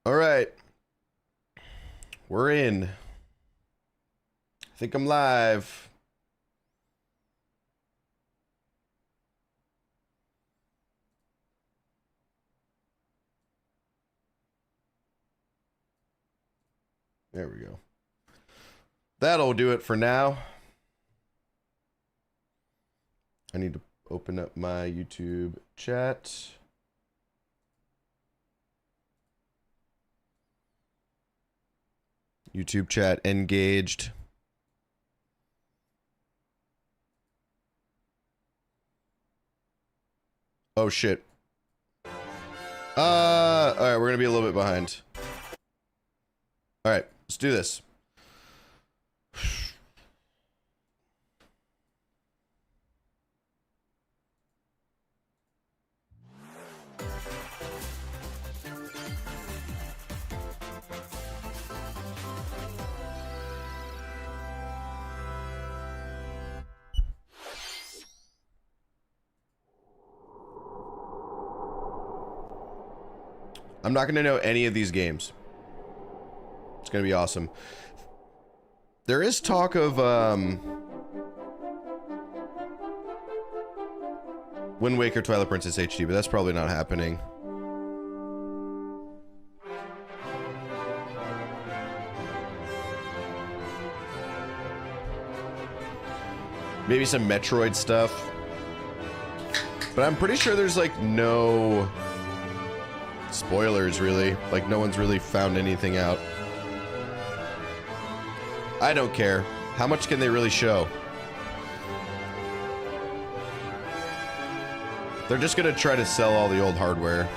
All right. We're in. I think I'm live. There we go. That'll do it for now. I need to open up my YouTube chat. YouTube chat engaged. Oh shit. Alright, we're gonna be a little bit behind. Alright, let's do this. I'm not going to know any of these games. It's going to be awesome. There is talk of Wind Waker Twilight Princess HD, but that's probably not happening. Maybe some Metroid stuff. But I'm pretty sure there's like no spoilers, really. Like, no one's really found anything out. I don't care. How much can they really show? They're just gonna try to sell all the old hardware.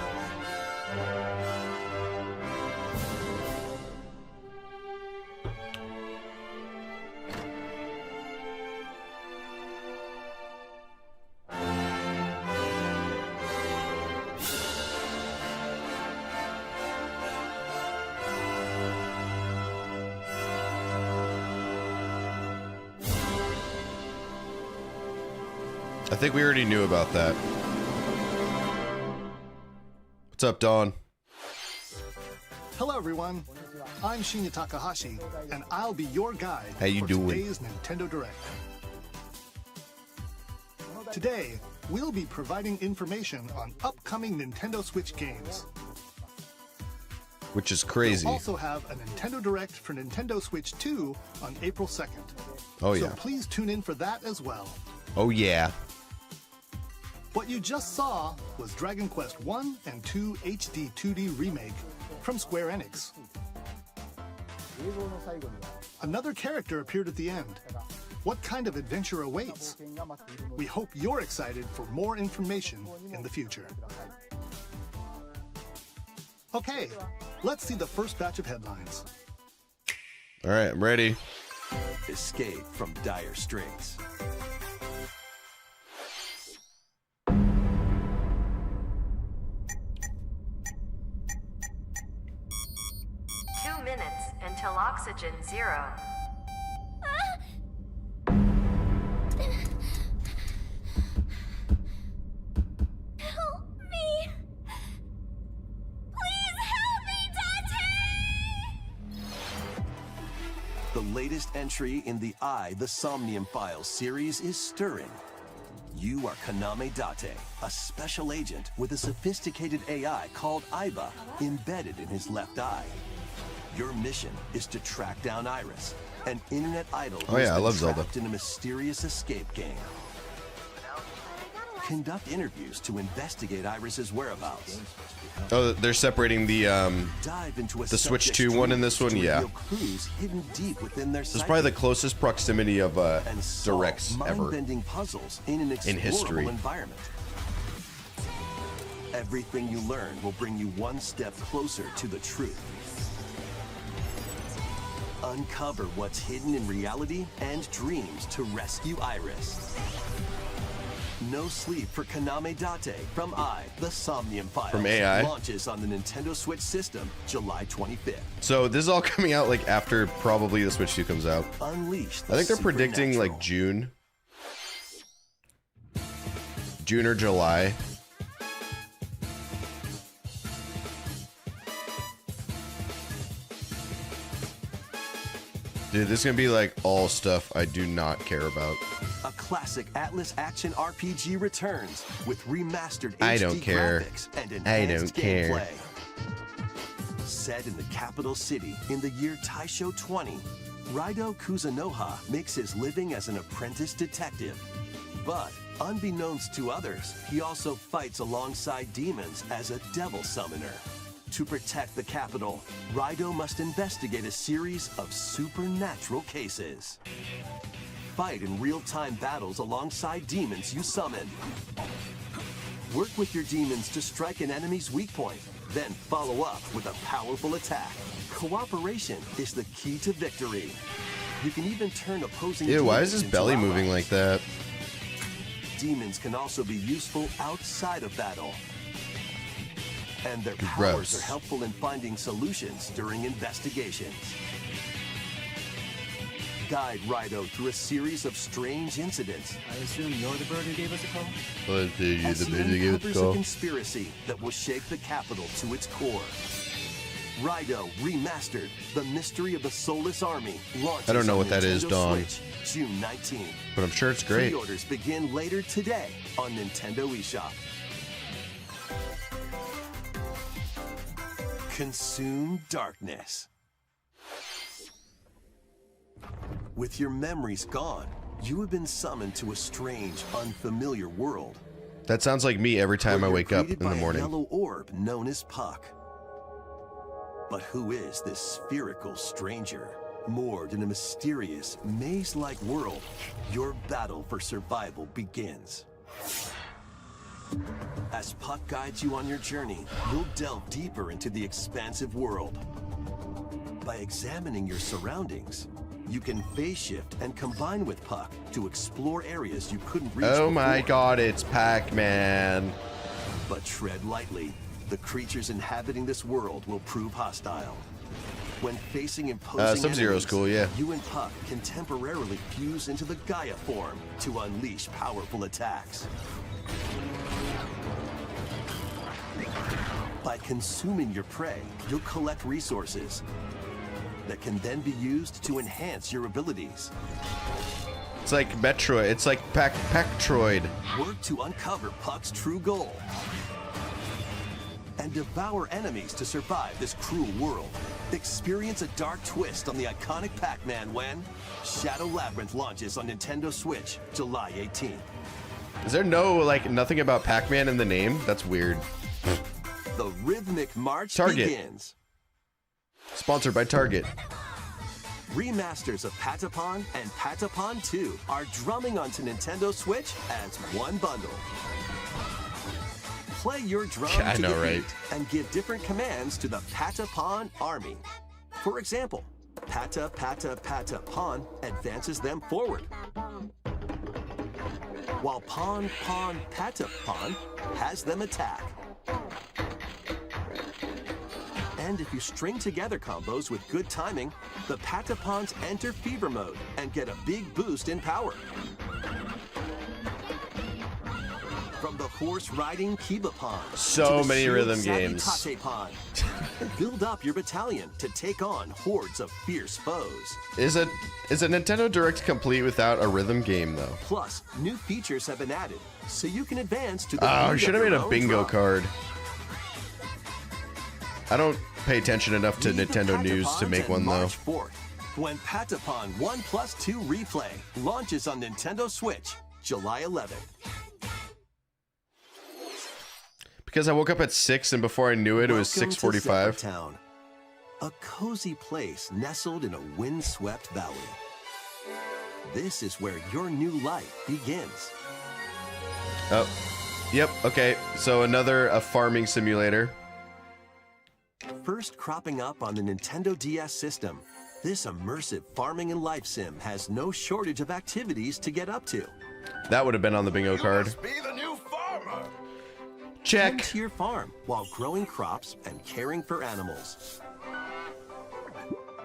I think we already knew about that. What's up, Dawn? Hello, everyone. I'm Shinya Takahashi, and I'll be your guide How you for doing? today's Nintendo Direct. Today, we'll be providing information on upcoming Nintendo Switch games. Which is crazy. We'll also have a Nintendo Direct for Nintendo Switch 2 on April 2nd. Oh, yeah. So please tune in for that as well. Oh, yeah. What you just saw was Dragon Quest 1 and 2 HD 2D Remake from Square Enix. Another character appeared at the end. What kind of adventure awaits? We hope you're excited for more information in the future. Okay, let's see the first batch of headlines. All right, I'm ready. Escape from dire straits. 2 minutes until oxygen 0. Help me! Please help me, Dante! The latest entry in the The Somnium Files series is stirring. You are Kaname Date, a special agent with a sophisticated AI called Aiba embedded in his left eye. Your mission is to track down Iris, an internet idol Oh, yeah, I who's love been Zelda. trapped in a mysterious escape game. Conduct interviews to investigate Iris's whereabouts. Oh, they're separating the Dive into a The Switch subject's 2 one in this dreams one, to yeah. reveal clues hidden deep within their this is probably the psyche. closest proximity of And solve directs ever. mind-bending puzzles in an explorable history. environment. Everything you learn will bring you one step closer to the truth. Uncover what's hidden in reality and dreams to rescue Iris. No Sleep for Kaname Date from The Somnium Files. From AI. Launches on the Nintendo Switch system July 25th. So this is all coming out like after probably the Switch 2 comes out. Unleash the I think they're predicting like supernatural. June or July. Dude, this is gonna be like all stuff I do not care about. A classic Atlas action RPG returns with remastered I HD don't care. graphics and I enhanced don't care. gameplay. Set in the capital city in the year Taisho 20, Raido Kuzunoha makes his living as an apprentice detective. But unbeknownst to others, he also fights alongside demons as a devil summoner. To protect the capital, Raido must investigate a series of supernatural cases. Fight in real-time battles alongside demons you summon. Work with your demons to strike an enemy's weak point, then follow up with a powerful attack. Cooperation is the key to victory. You can even turn opposing Ew, why is demons his belly into moving allies. like that? Demons can also be useful outside of battle. And their powers Gross. are helpful in finding solutions during investigations. Guide Raido through a series of strange incidents I assume you're the bird who gave us a call? as he uncovers a conspiracy that will shake the capital to its core. Raido Remastered: The Mystery of the Soulless Army launches I don't know on what that is, Nintendo Dawn. Switch, June 19th. But I'm sure it's great. Pre-orders begin later today on Nintendo eShop. Consume darkness. With your memories gone, you have been summoned to a strange, unfamiliar world. That sounds like me every time I where you're wake up in greeted the by a morning. yellow orb known as Puck. But who is this spherical stranger? Moored in a mysterious, maze-like world, your battle for survival begins. As Puck guides you on your journey, you'll delve deeper into the expansive world. By examining your surroundings, you can phase shift and combine with Puck to explore areas you couldn't reach Oh my before. god, it's Pac-Man. But tread lightly. The creatures inhabiting this world will prove hostile. When facing imposing Sub-Zero's enemies, cool, yeah. you and Puck can temporarily fuse into the Gaia form to unleash powerful attacks. By consuming your prey, you'll collect resources that can then be used to enhance your abilities. It's like Metroid. It's like Pac-Troid. Work to uncover Puck's true goal and devour enemies to survive this cruel world. Experience a dark twist on the iconic Pac-Man when Shadow Labyrinth launches on Nintendo Switch, July 18th. Is there no, like, nothing about Pac-Man in the name? That's weird. The rhythmic march Target. begins. Sponsored by Target. Remasters of Patapon and Patapon 2 are drumming onto Nintendo Switch as one bundle. Play your drum Yeah, I to know, the right? beat and give different commands to the Patapon army. For example, Pata Pata Pata Pon advances them forward, while Pon Pon Pata Pon has them attack. And if you string together combos with good timing, the Patapons enter fever mode and get a big boost in power. From the horse-riding Kibapon So to the many rhythm shield-savvy games. Tatepon, build up your battalion to take on hordes of fierce foes. Is a Nintendo Direct complete without a rhythm game though? Plus, new features have been added, so you can advance to the Oh, beat should of have made your a own bingo drum. card. I don't pay attention enough to Lead the Nintendo news to Patapons make and one though. March 4th, when Patapon 1+2 Replay launches on Nintendo Switch, July 11th. Because I woke up at 6 and before I knew it, it was Welcome to 6:45. Town, a cozy place nestled in a windswept valley. This is where your new life begins. Oh, yep. Okay, so a farming simulator. First cropping up on the Nintendo DS system, this immersive farming and life sim has no shortage of activities to get up to. That would have been on the bingo card. Be the new farmer. Tend Check. to your farm while growing crops and caring for animals.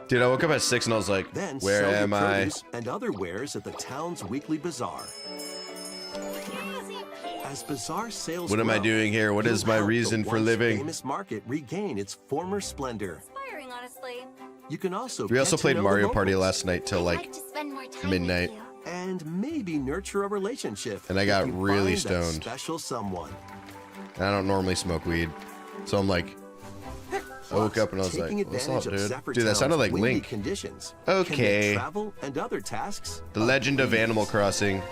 Dude, I woke up at 6 and I was like, Then where sell your am I? produce and other wares at the town's weekly bazaar. As bazaar sales What am I grow, doing here? What you'll is my help the reason for once living? famous market regain its former splendor. Inspiring, honestly. You can also We also get to played know Mario the Party locals last night till I'd like like to spend more time midnight. with you. and maybe nurture a relationship. And I if got you really find that stoned. Special someone. And I don't normally smoke weed. So I'm like, I woke up and I was like, Taking what's advantage up, of dude? Zephyr Dude, that Town's sounded like windy Link. Conditions Okay. can make travel and other tasks The Legend of Animal Crossing.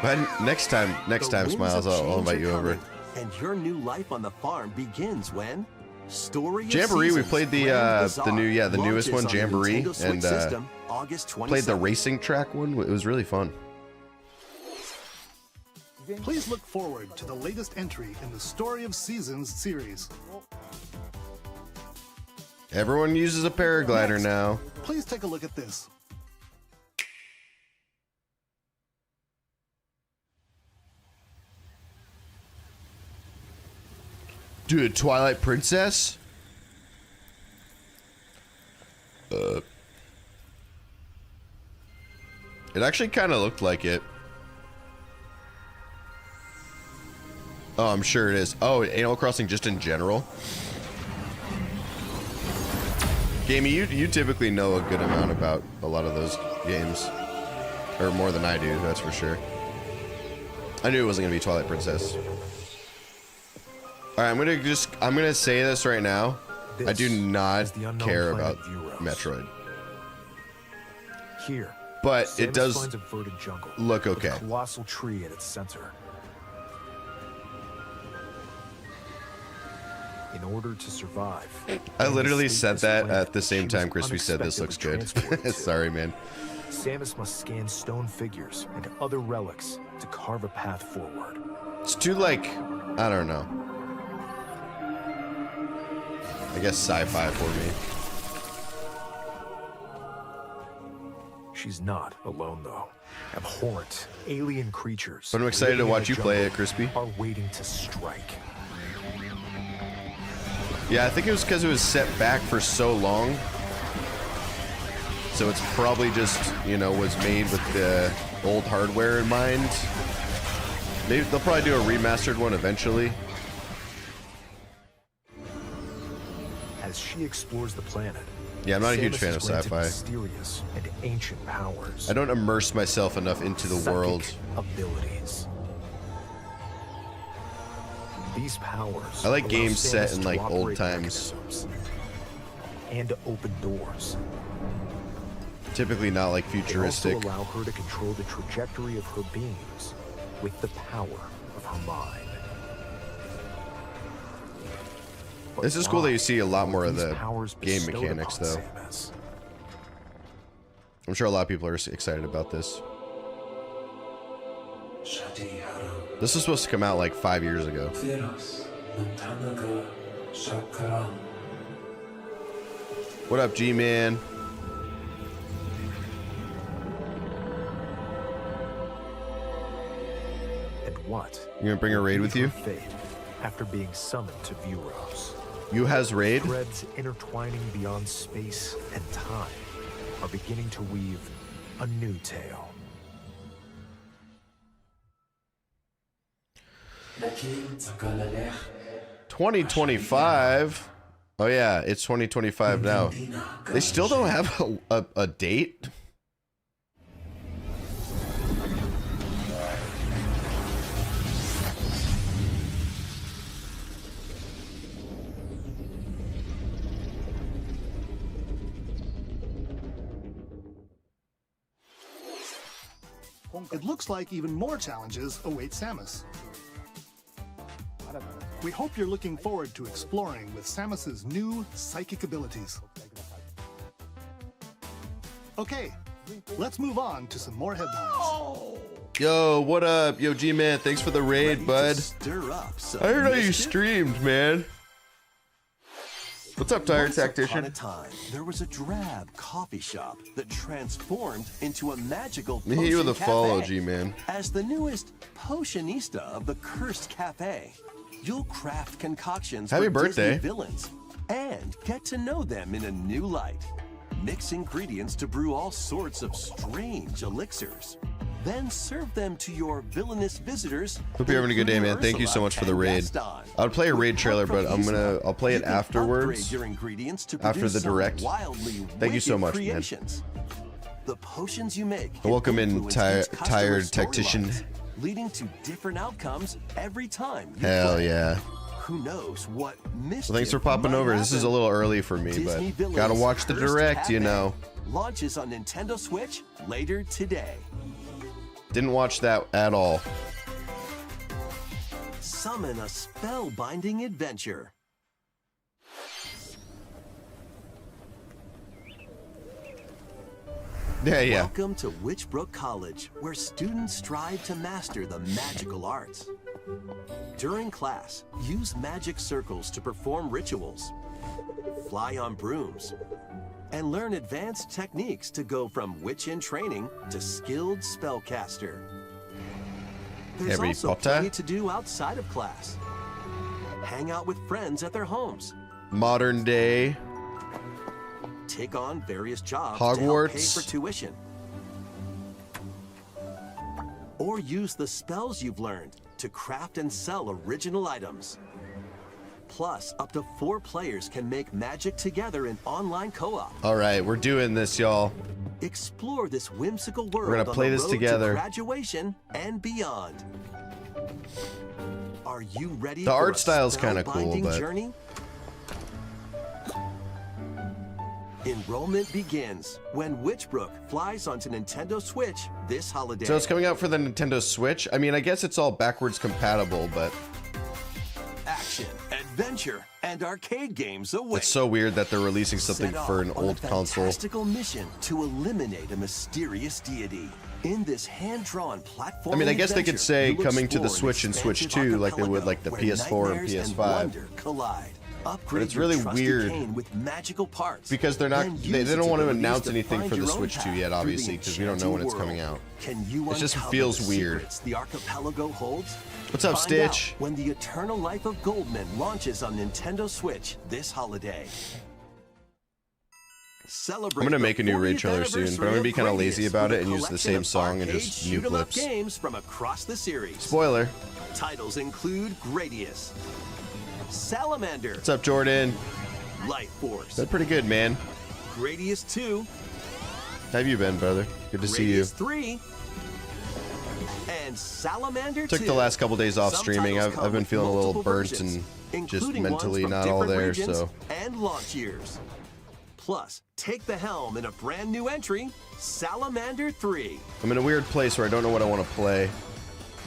But next time, The winds Smiles, of I'll change invite are you over. coming, and your new life on the farm begins when Story of Jamboree, we Seasons played the, Grand the Bazaar new, the newest launches one, on the Jamboree, Nintendo Switch and system, August played the 27th. racing track one. It was really fun. Please look forward to the latest entry in the Story of Seasons series. Everyone uses a paraglider Next, now. Please take a look at this. Dude, Twilight Princess? It actually kind of looked like it. Oh, I'm sure it is. Oh, Animal Crossing just in general? Gamey, you typically know a good amount about a lot of those games. Or more than I do, that's for sure. I knew it wasn't going to be Twilight Princess. Alright, I'm gonna say this right now. I do not care about Metroid. Here, But Samus it does finds a verdant jungle look with okay. a colossal tree at its center. In order to survive, I and literally escape said this that planet at the same she was time Crispy said this looks good. unexpectedly transported to, Sorry, man. Samus must scan stone figures and other relics to carve a path forward. It's too, like, I don't know. I guess sci-fi for me. She's not alone, though. Abhorrent, alien creatures. But I'm excited to living in watch the you play jungle it, Crispy. Are waiting to strike. Yeah, I think it was because it was set back for so long. So it's probably just, you know, was made with the old hardware in mind. Maybe they'll probably do a remastered one eventually. As she explores the planet, Yeah, I'm not a huge Samus fan is of granted sci-fi. Mysterious and ancient powers. I don't immerse myself enough into the Psychic world. abilities. These powers. I like allow games set Samus in, to like, old operate times. mechanisms and to open doors. Typically not like They futuristic. also allow her to control the trajectory of her beams with the power of her mind. But This is cool that you see a lot why more of these the powers game bestowed mechanics, upon though. Samus? I'm sure a lot of people are excited about this. This was supposed to come out like 5 years ago. What up, G-Man? And what? You gonna bring a raid with will you? be her fate after being summoned to Vuros? You has raid? Threads intertwining beyond space and time are beginning to weave a new tale. Nakik 2025. Oh yeah, it's 2025 now. They still don't have a date. It looks like even more challenges await Samus. We hope you're looking forward to exploring with Samus's new psychic abilities. Okay, let's move on to some more headlines. Yo, what up? Yo, G-Man, thanks for the raid, Ready bud. to stir up some I heard how you mischief? streamed, man. What's up, Tired Once upon Tactician? a time, there was a drab coffee shop that transformed into a magical Let me hit you with a potion follow, cafe. G-Man. As the newest potionista of the Cursed Cafe, you'll craft concoctions Happy for birthday. Disney villains and get to know them in a new light. Mix ingredients to brew all sorts of strange elixirs. Then serve them to your villainous visitors. Hope you're having a good day, man. Thank you so much for the raid. I would play a raid trailer, but I'll play it afterwards. After the direct. Thank you so much, man. The potions you make. Welcome in, tired tactician. Leading to different outcomes every time. Hell yeah. Who knows what mischief. Well, thanks for popping over. This is a little early for me, but gotta watch the direct, you know. Launches on Nintendo Switch later today. Didn't watch that at all. Summon a spellbinding adventure. Yeah. Welcome to Witchbrook College, where students strive to master the magical arts. During class, use magic circles to perform rituals, fly on brooms, and learn advanced techniques to go from witch in training to skilled spellcaster. There's Harry also Potter. plenty to do outside of class. Hang out with friends at their homes. Modern day. Take on various jobs Hogwarts. to help pay for tuition. Or use the spells you've learned to craft and sell original items. Plus, up to 4 players can make magic together in online co-op. All right, we're doing this, y'all. Explore this whimsical world. We're gonna play this together. To graduation and beyond. Are you ready? The for art a style's kind of cool, spellbinding but journey? Enrollment begins when Witchbrook flies onto Nintendo Switch this holiday. so it's coming out for the Nintendo Switch. I mean, I guess it's all backwards compatible, but Action, adventure, and arcade games await. it's so weird that they're releasing something Set for an off on old a console. fantastical mission to eliminate a mysterious deity. In this hand-drawn platform. I mean, I guess they could say coming to the Switch and Switch 2 like they would like the PS4 and PS5. But it's really weird with magical parts, because they're not then they use it don't want to release announce to anything find for the your own Switch 2 path yet, through obviously, the because we don't know when it's enchanted coming out. world. Can you It just uncover feels the weird. secrets the archipelago holds? What's up, Find Stitch? out when the Eternal Life of Goldman launches on Nintendo Switch this holiday. Celebrate I'm gonna the make a new raid 40th trailer soon, but I'm gonna be kind of lazy Gradius about with it and a use the collection same of song and arcade just new shoot-'em up clips. games from across the series. Spoiler. Titles include Gradius, Salamander, What's up, Jordan? Light Force, That's pretty good, man. Gradius 2, How have you been, brother? Good to see you. Gradius 3, and Salamander 2. Took the last couple days off Some streaming. titles I've come been with feeling a little multiple burnt versions, and just including mentally ones from not all different there, regions so. and launch years. Plus, take the helm in a brand new entry, Salamander 3. I'm in a weird place where I don't know what I want to play.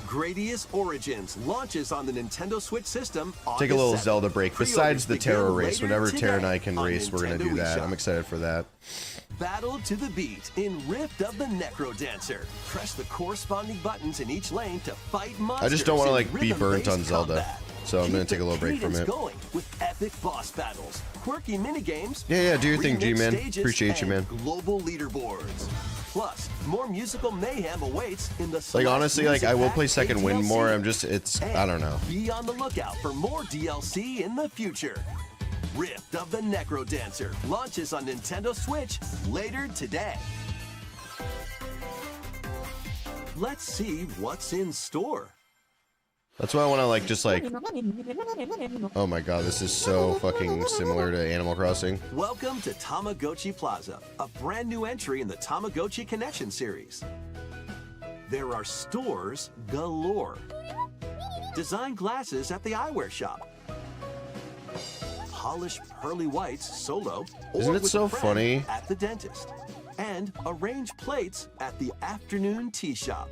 Gradius Origins launches on the Nintendo Switch system. Take a little August 7th. Zelda break. Pre-orders Besides the begin Terra race, later whenever Terra and I today can on race, we're gonna do Nintendo that. eShop. I'm excited for that. Battle to the beat in Rift of the Necro Dancer. Press the corresponding buttons in each lane to fight monsters. I just don't want to in like be burnt on rhythm-based Zelda, combat. so I'm gonna Keep take a the little break from cadence it. Going with epic boss battles, quirky minigames. Yeah, do your thing, remixed G-Man. stages, Appreciate you, and man. Global leaderboards. Plus, more musical mayhem awaits in the Like select honestly, like I will music play pack Second Wind DLC. more. I'm just I don't know. Be on the lookout for more DLC in the future. Rift of the Necro Dancer launches on Nintendo Switch later today. Let's see what's in store. That's why I want to like just like. Oh my god, this is so fucking similar to Animal Crossing. Welcome to Tamagotchi Plaza, a brand new entry in the Tamagotchi Connection series. There are stores galore. Design glasses at the eyewear shop. Polish pearly whites solo or Isn't it with so a friend funny? at the dentist. And arrange plates at the afternoon tea shop.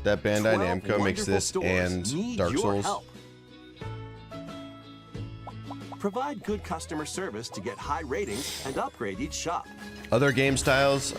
That Bandai 12 Namco makes wonderful this stores and need Dark your Souls. help. Provide good customer service to get high ratings and upgrade each shop. Other game styles,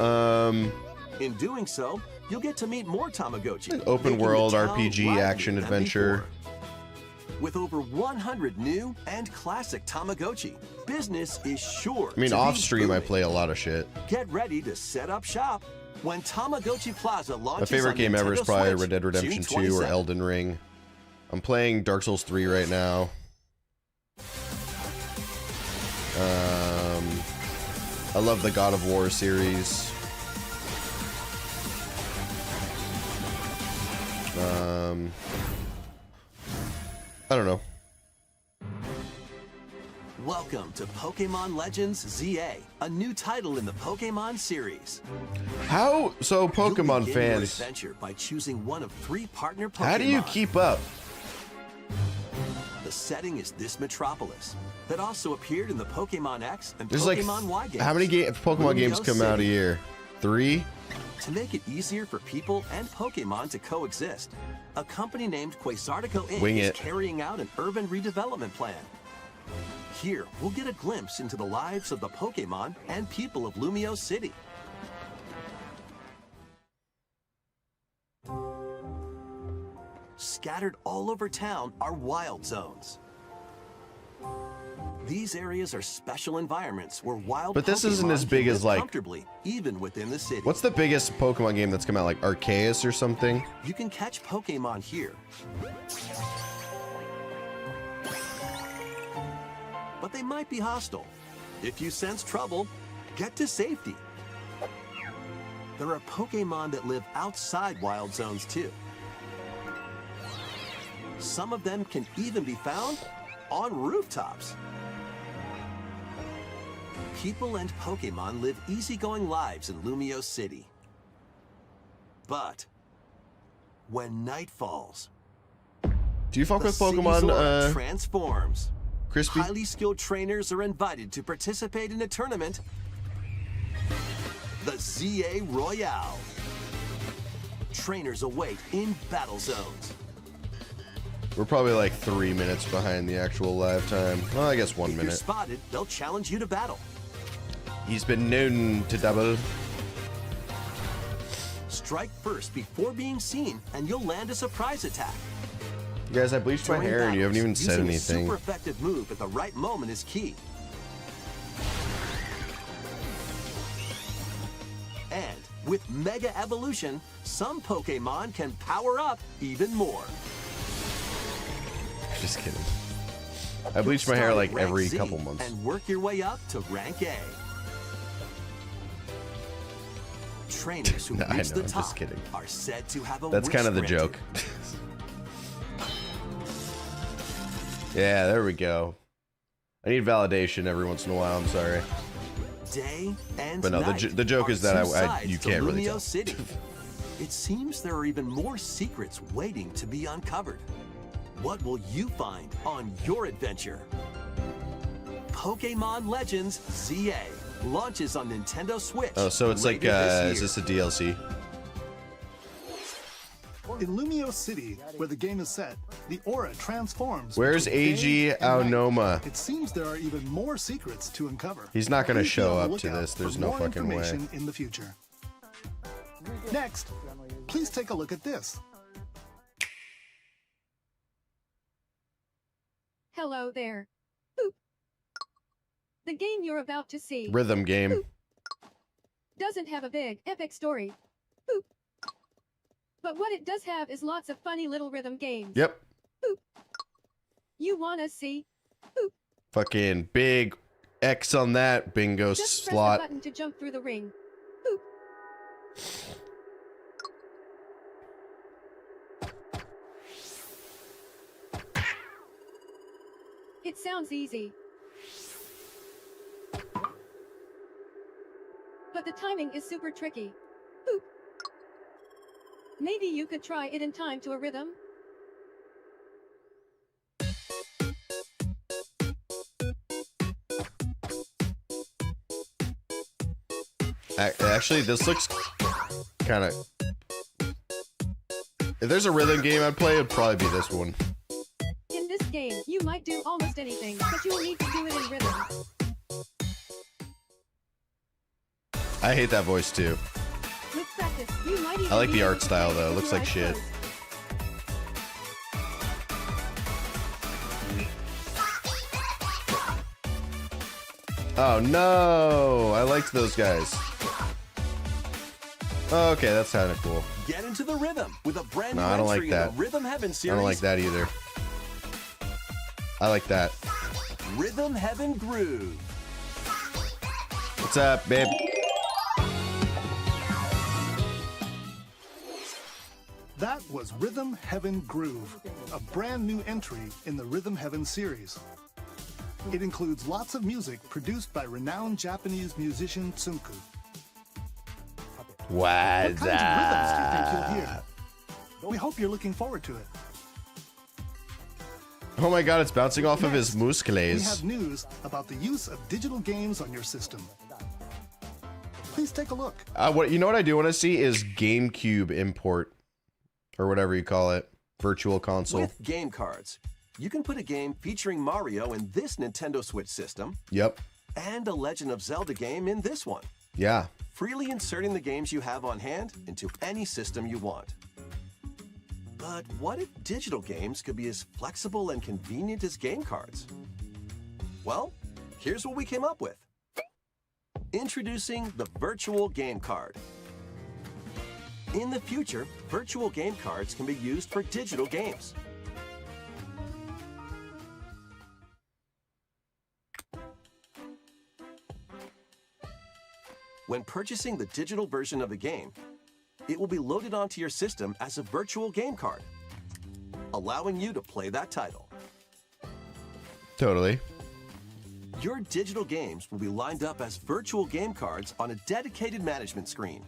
In doing so, you'll get to meet more Tamagotchi. open making the world town RPG livelier action than adventure. before. With over 100 new and classic Tamagotchi, business is sure. I mean, to be off stream I booming. play a lot of shit. Get ready to set up shop when Tamagotchi Plaza launches. My favorite on game ever is Nintendo probably Switch, Red Dead Redemption June 2 or 27th. Elden Ring. I'm playing Dark Souls 3 right now. I love the God of War series. I don't know. Welcome to Pokemon Legends ZA, a new title in the Pokemon series. How so You'll Pokemon begin your fans? adventure by choosing one of 3 partner Pokemon. How do you keep up? The setting is this metropolis that also appeared in the Pokemon X and There's like Pokemon Y games. how many Pokemon games come out a year? 3? To make it easier for people and Pokemon to coexist, a company named Quasartico Inc. Wing is it. carrying out an urban redevelopment plan. Here, we'll get a glimpse into the lives of the Pokemon and people of Lumio City. Scattered all over town are wild zones. These areas are special environments where wild But this isn't Pokemon as big can as, live like- comfortably, even within the city. What's the biggest Pokemon game that's come out? Like Arceus or something? You can catch Pokemon here. But they might be hostile. If you sense trouble, get to safety. There are Pokemon that live outside wild zones too. Some of them can even be found on rooftops. People and Pokemon live easygoing lives in Lumio City. But when night falls, Do you fuck the with city's Pokemon aura transforms. Crispy? Highly skilled trainers are invited to participate in a tournament, the ZA Royale. Trainers await in battle zones. We're probably like 3 minutes behind the actual live time. Well, I guess 1 If you're minute. spotted, they'll challenge you to battle. He's been known to double. Strike first before being seen, and you'll land a surprise attack. You guys, I bleached my During hair and you haven't even battles, said using anything. A super effective move at the right moment is key. And with Mega Evolution, some Pokemon can power up even more. Just kidding. I bleach my hair Start like at rank every Z couple months. And work your way up to rank A. Trainers who No, I reach know, the I'm top just kidding. are said to have a That's wish kind of the granted. joke. Yeah, there we go. I need validation every once in a while. I'm sorry. Day and But no, night the joke are is that two sides you to can't really Lumio tell. City. It seems there are even more secrets waiting to be uncovered. What will you find on your adventure? Pokemon Legends ZA launches on Nintendo Switch. Oh, so it's like, later is this this a DLC? In Lumio City, where the game is set, the aura transforms. Where's between AG day and night. Aonoma? It seems there are even more secrets to uncover. He's not gonna Please be show on the up to lookout this. There's for no more fucking way. information in the future. Next, please take a look at this. Hello there. Boop. The game you're about to see Rhythm game. doesn't have a big, epic story. Boop. But what it does have is lots of funny little rhythm games. Yep. You wanna see? Fucking big X on that bingo Just press slot. the button to jump through the ring. It sounds easy. But the timing is super tricky. Boop. Maybe you could try it in time to a rhythm? Actually, this looks kind of... If there's a rhythm game I'd play, it'd probably be this one. In this game, you might do almost anything, but you'll need to do it in rhythm. I hate that voice too. With practice, you might even I like be the able art to style play though. It with looks your like eyes shit. closed. Oh no! I liked those guys. Oh, okay, that's kind of cool. Get into the rhythm with a brand new No, I don't like entry that. in the Rhythm Heaven I series. don't like that either. I like that. Rhythm Heaven Groove. What's up, babe? That was Rhythm Heaven Groove, a brand new entry in the Rhythm Heaven series. It includes lots of music produced by renowned Japanese musician Tsunku. What kinds of rhythms do you think you'll hear? We hope you're looking forward to it. Oh my god, it's bouncing off of his We muscles. have news about the use of digital games on your system. Please take a look. You know what I do want to see is GameCube import, or whatever you call it, virtual console. With game cards, you can put a game featuring Mario in this Nintendo Switch system. Yep. And a Legend of Zelda game in this one. Yeah. Freely inserting the games you have on hand into any system you want. But what if digital games could be as flexible and convenient as game cards? Well, here's what we came up with. Introducing the Virtual Game Card. In the future, virtual game cards can be used for digital games. When purchasing the digital version of the game, it will be loaded onto your system as a virtual game card, allowing you to play that title. Totally. Your digital games will be lined up as virtual game cards on a dedicated management screen.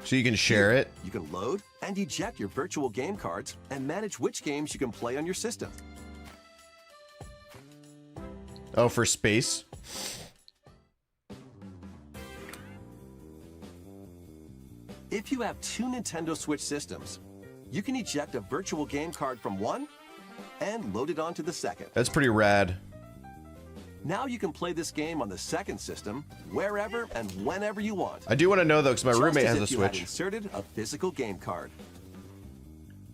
So you can share it. You can load and eject your virtual game cards and manage which games you can play on your system. Oh, for space? If you have two Nintendo Switch systems, you can eject a virtual game card from one and load it onto the second. That's pretty rad. Now you can play this game on the second system wherever and whenever you want. I do want to know though, because my Just roommate as has a if you had Switch. inserted a physical game card.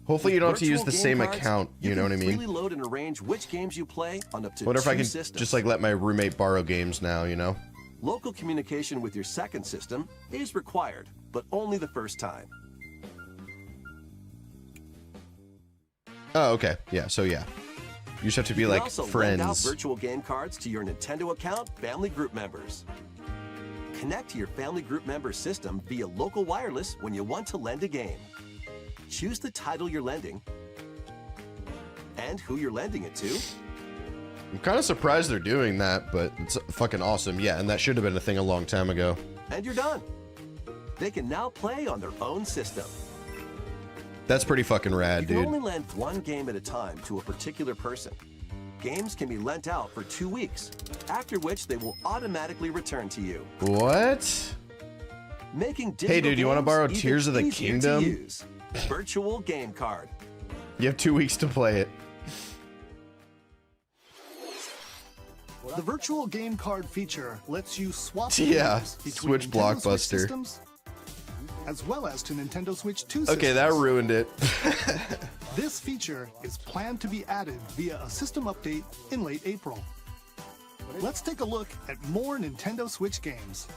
Hopefully you don't have to use Virtual the game same cards, account. You know what I can mean? freely load and arrange which games you play on up to Wonder if I two can systems. just like let my roommate borrow games now, you know? Local communication with your second system is required, but only the first time. Oh, okay. Yeah, so yeah. You just have to be You can like also lend out friends. virtual game cards to your Nintendo account family group members. Connect to your family group member system via local wireless when you want to lend a game. Choose the title you're lending and who you're lending it to. I'm kind of surprised they're doing that, but it's fucking awesome. Yeah, and that should have been a thing a long time ago. And you're done. They can now play on their own system. That's pretty fucking rad, You can dude. only lend one game at a time to a particular person. Games can be lent out for 2 weeks, after which they will automatically return to you. What? Making digital Hey, dude, you want to games borrow even Tears of the easier to Kingdom? use. Virtual game card. You have 2 weeks to play it. The virtual game card feature lets you swap Yeah, games between Switch Nintendo Switch Blockbuster. systems, as well as to Nintendo Switch 2 Okay, that systems. ruined it. This feature is planned to be added via a system update in late April. Let's take a look at more Nintendo Switch games.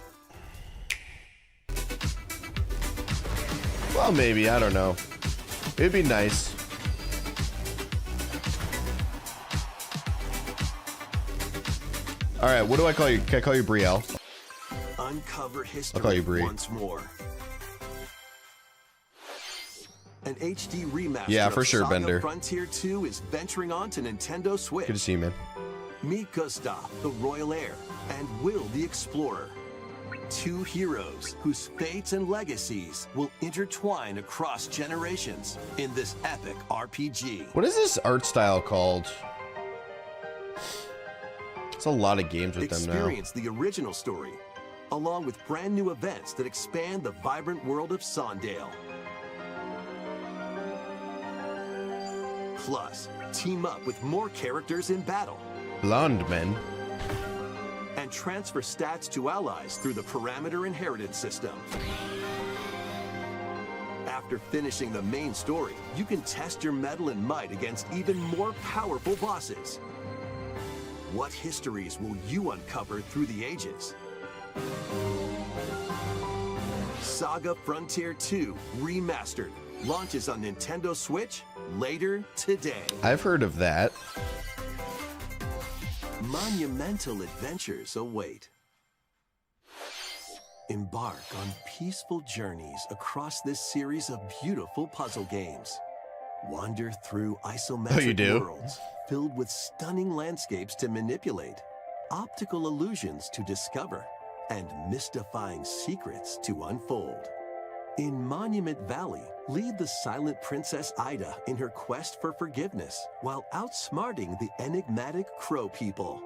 Well, maybe. I don't know. It'd be nice. All right, what do I call you? Can I call you Brielle? Uncover history I'll call you Bree. once more. An HD remaster Yeah, for of sure, Saga Bender. Frontier 2 is venturing on to Nintendo Switch. Good to see you, man. Meet Gustav, the Royal Heir, and Will, the Explorer. Two heroes whose fates and legacies will intertwine across generations in this epic RPG. What is this art style called? It's a lot of games with them now. Experience the original story, along with brand new events that expand the vibrant world of Sondale. Plus, team up with more characters in battle Blonde men. and transfer stats to allies through the parameter inheritance system. After finishing the main story, you can test your mettle and might against even more powerful bosses. What histories will you uncover through the ages? Saga Frontier 2 Remastered launches on Nintendo Switch later today. I've heard of that. Monumental adventures await. Embark on peaceful journeys across this series of beautiful puzzle games. Wander through isometric worlds filled with stunning landscapes to manipulate, optical illusions to discover, and mystifying secrets to unfold. In Monument Valley, lead the silent Princess Ida in her quest for forgiveness while outsmarting the enigmatic Crow people.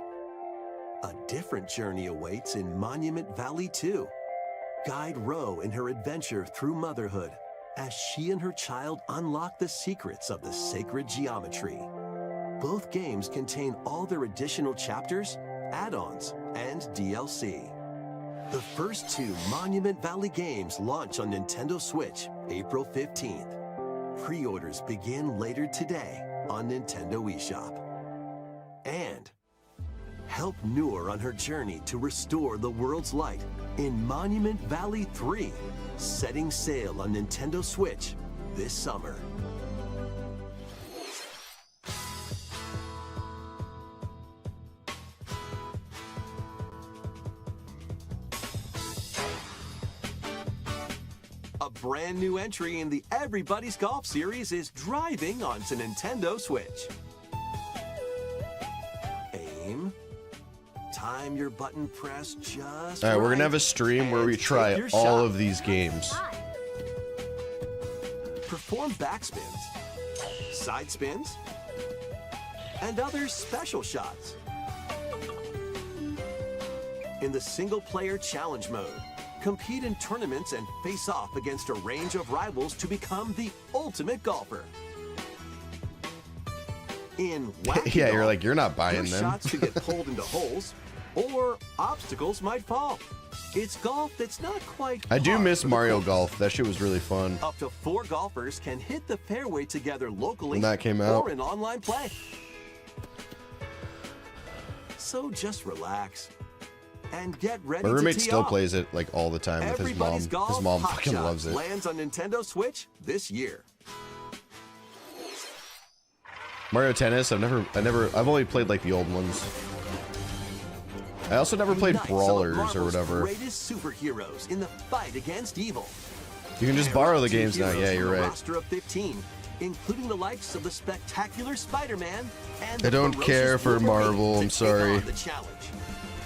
A different journey awaits in Monument Valley 2. Guide Ro in her adventure through motherhood as she and her child unlock the secrets of the sacred geometry. Both games contain all their additional chapters, add-ons, and DLC. The first 2 Monument Valley games launch on Nintendo Switch April 15th. Pre-orders begin later today on Nintendo eShop. And help Noor on her journey to restore the world's light in Monument Valley 3, setting sail on Nintendo Switch this summer. A brand new entry in the Everybody's Golf series is driving onto Nintendo Switch. Aim. Time your button press just All right, we're gonna right, have a stream where we and try take your all shot. of these games. Perform backspins, side spins, and other special shots. In the single-player challenge mode, compete in tournaments and face off against a range of rivals to become the ultimate golfer. In Wacky Yeah, you're Golf, like, you're not buying your them. shots could get pulled into holes, or obstacles might fall. It's golf that's not quite I do par miss for the Mario course. Golf. That shit was really fun. Up to 4 golfers can hit the fairway together locally When that came out. or in online play. So just relax and get ready My to roommate tee still off. plays it like all the time with his mom. Everybody's Golf His mom Hot fucking Shots loves it. lands on Nintendo Switch this year. Mario Tennis, I've only played like the old ones. I also never played Unite some of Brawlers or Marvel's whatever. Greatest superheroes in the fight against evil. You can just Pair borrow up the 2 games now. heroes Yeah, from you're a right. roster of 15, including the likes of the spectacular Spider-Man and I the don't ferocious care for Wolverine Marvel, to I'm take sorry. on the challenge.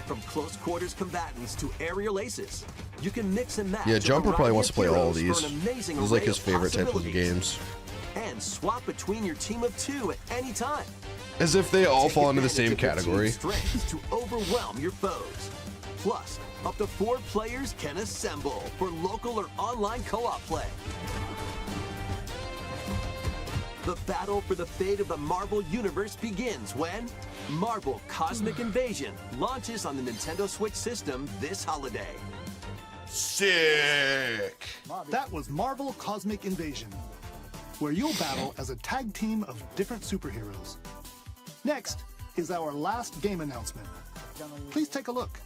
From close quarters combatants to aerial aces, you can mix and match. Yeah, a Jumper probably variety wants to of play all of heroes these. for an amazing This is like array his of favorite type of possibilities. games. And swap between your team of 2 at any time. As if they all Take fall into the advantage same of your category. team's strengths to overwhelm your foes. Plus, up to 4 players can assemble for local or online co-op play. The battle for the fate of the Marvel Universe begins when Marvel Cosmic Invasion launches on the Nintendo Switch system this holiday. Sick. That was Marvel Cosmic Invasion, where you'll battle as a tag team of different superheroes. Next is our last game announcement. Please take a look.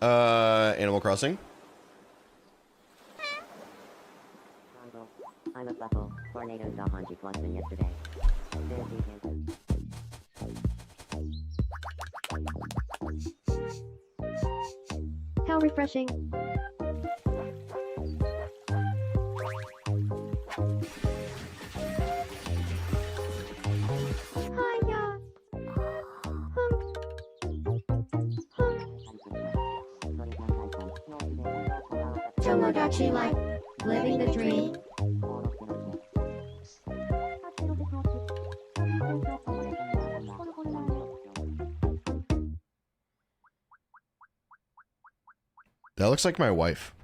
Animal Crossing. I'm a buckle. Tornadoes off on Boston yesterday. How refreshing. Hiya. Tomodachi Life. Living the dream. That looks like my wife.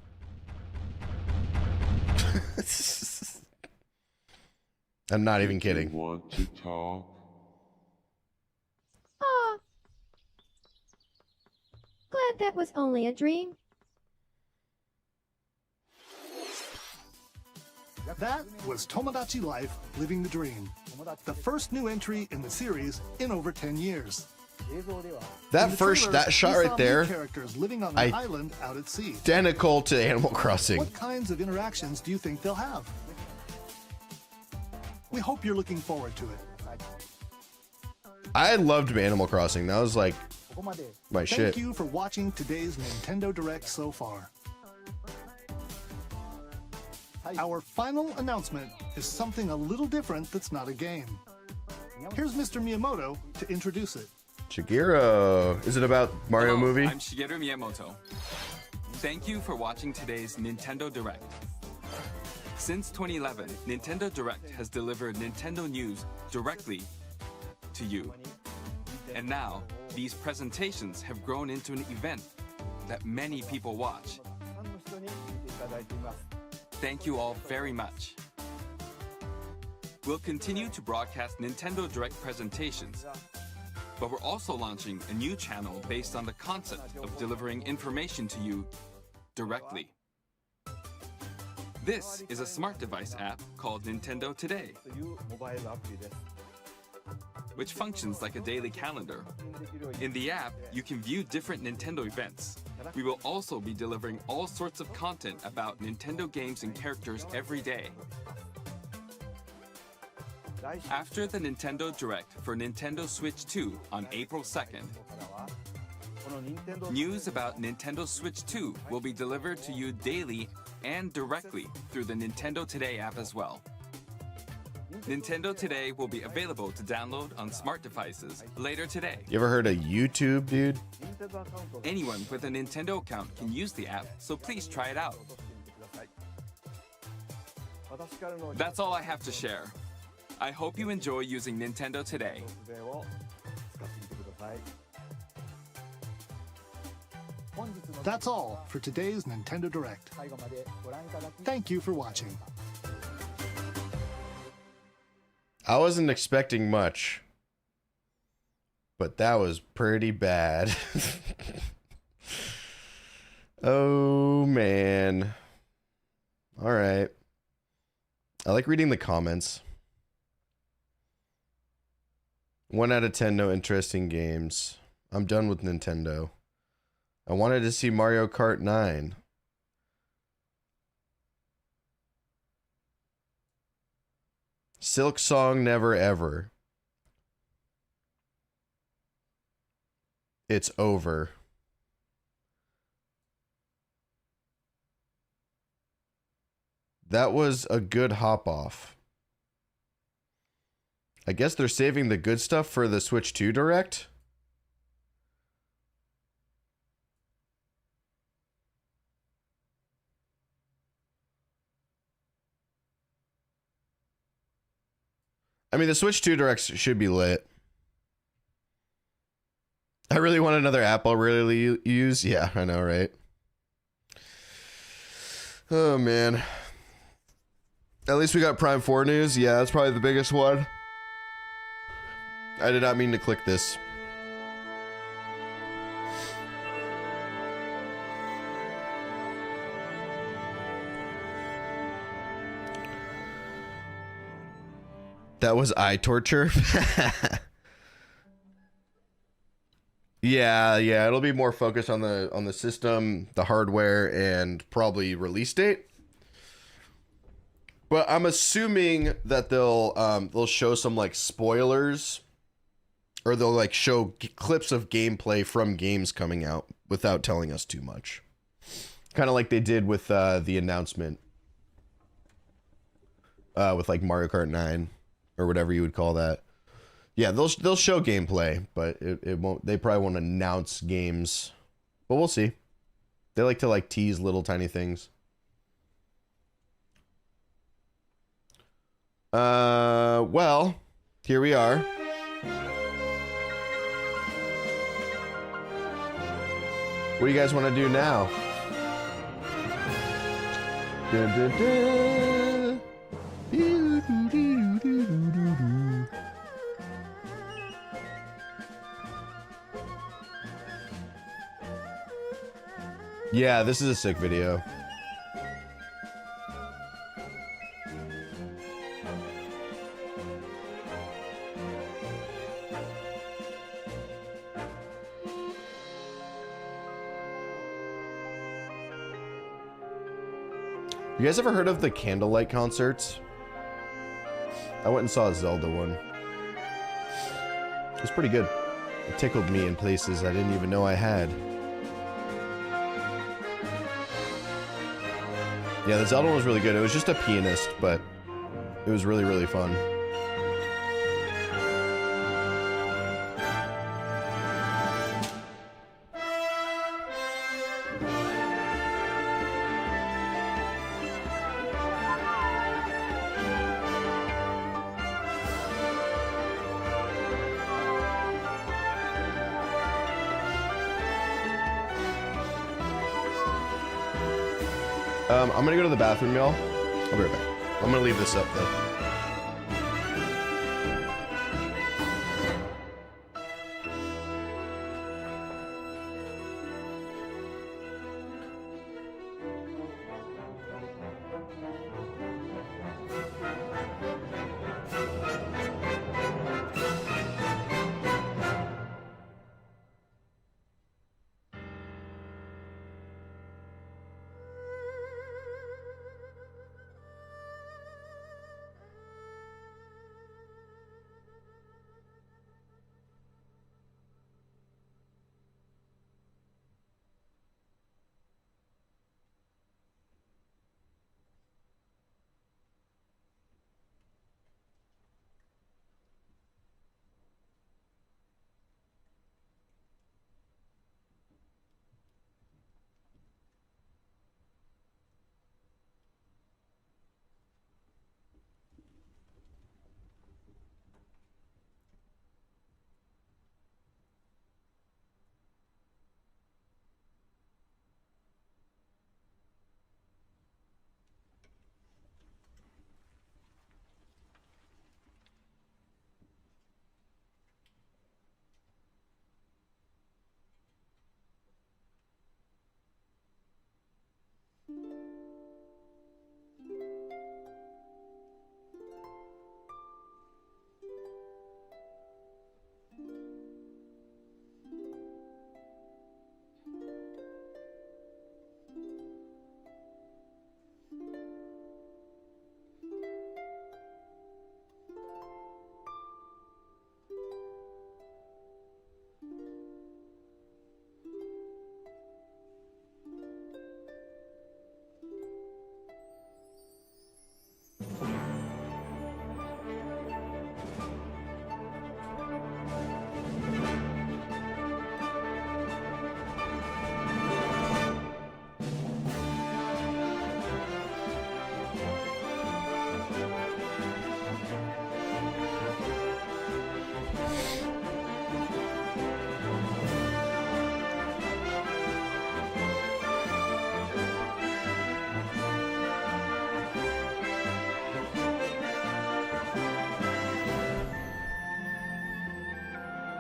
I'm not even kidding. Want to talk? Aw. Glad that was only a dream. That was Tomodachi Life, Living the Dream, the first new entry in the series in over 10 years. That In the first trailer, that we shot saw right new there, characters living on an island out at sea. identical to Animal Crossing. What kinds of interactions do you think they'll have? We hope you're looking forward to it. I loved Animal Crossing. That was like my shit. Thank you for watching today's Nintendo Direct so far. Our final announcement is something a little different that's not a game. Here's Mr. Miyamoto to introduce it. Shigeru. Is it about Mario Hello, movie? I'm Shigeru Miyamoto. Thank you for watching today's Nintendo Direct. Since 2011, Nintendo Direct has delivered Nintendo news directly to you. And now, these presentations have grown into an event that many people watch. Thank you all very much. We'll continue to broadcast Nintendo Direct presentations, but we're also launching a new channel based on the concept of delivering information to you directly. This is a smart device app called Nintendo Today, which functions like a daily calendar. In the app, you can view different Nintendo events. We will also be delivering all sorts of content about Nintendo games and characters every day. After the Nintendo Direct for Nintendo Switch 2 on April 2nd, news about Nintendo Switch 2 will be delivered to you daily and directly through the Nintendo Today app as well. Nintendo Today will be available to download on smart devices later today. You ever heard of YouTube, dude? Anyone with a Nintendo account can use the app, so please try it out. That's all I have to share. I hope you enjoy using Nintendo Today. That's all for today's Nintendo Direct. Thank you for watching. I wasn't expecting much, but that was pretty bad. Oh, man. All right. I like reading the comments. 1 out of 10, no interesting games. I'm done with Nintendo. I wanted to see Mario Kart 9. Silk Song Never Ever. It's over. That was a good hop off. I guess they're saving the good stuff for the Switch 2 Direct. I mean, the Switch 2 Directs should be lit. I really want another app I'll really use. Yeah, I know, right? Oh, man. At least we got Prime 4 news. Yeah, that's probably the biggest one. I did not mean to click this. That was eye torture. Yeah, it'll be more focused on the system, the hardware, and probably release date. But I'm assuming that they'll show some like spoilers, or they'll like show clips of gameplay from games coming out without telling us too much. Kind of like they did with the announcement with like Mario Kart 9 or whatever you would call that. Yeah, they'll show gameplay, but it won't. They probably won't announce games, but we'll see. They like to like tease little tiny things. Well, here we are. What do you guys want to do now? Dun, dun, dun. Yeah, this is a sick video. You guys ever heard of the candlelight concerts? I went and saw a Zelda one. It was pretty good. It tickled me in places I didn't even know I had. Yeah, the Zelda one was really good. It was just a pianist, but it was really, really fun. I'm gonna go to the bathroom, y'all. I'll be right back. I'm gonna leave this up, though.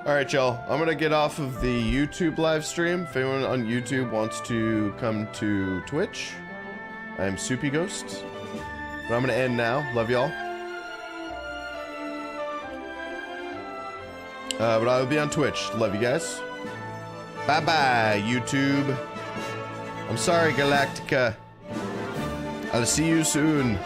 Alright, y'all. I'm gonna get off of the YouTube live stream. If anyone on YouTube wants to come to Twitch, I'm Soupy Ghost. But I'm gonna end now. Love y'all. But I will be on Twitch. Love you guys. Bye-bye, YouTube. I'm sorry, Galactica. I'll see you soon.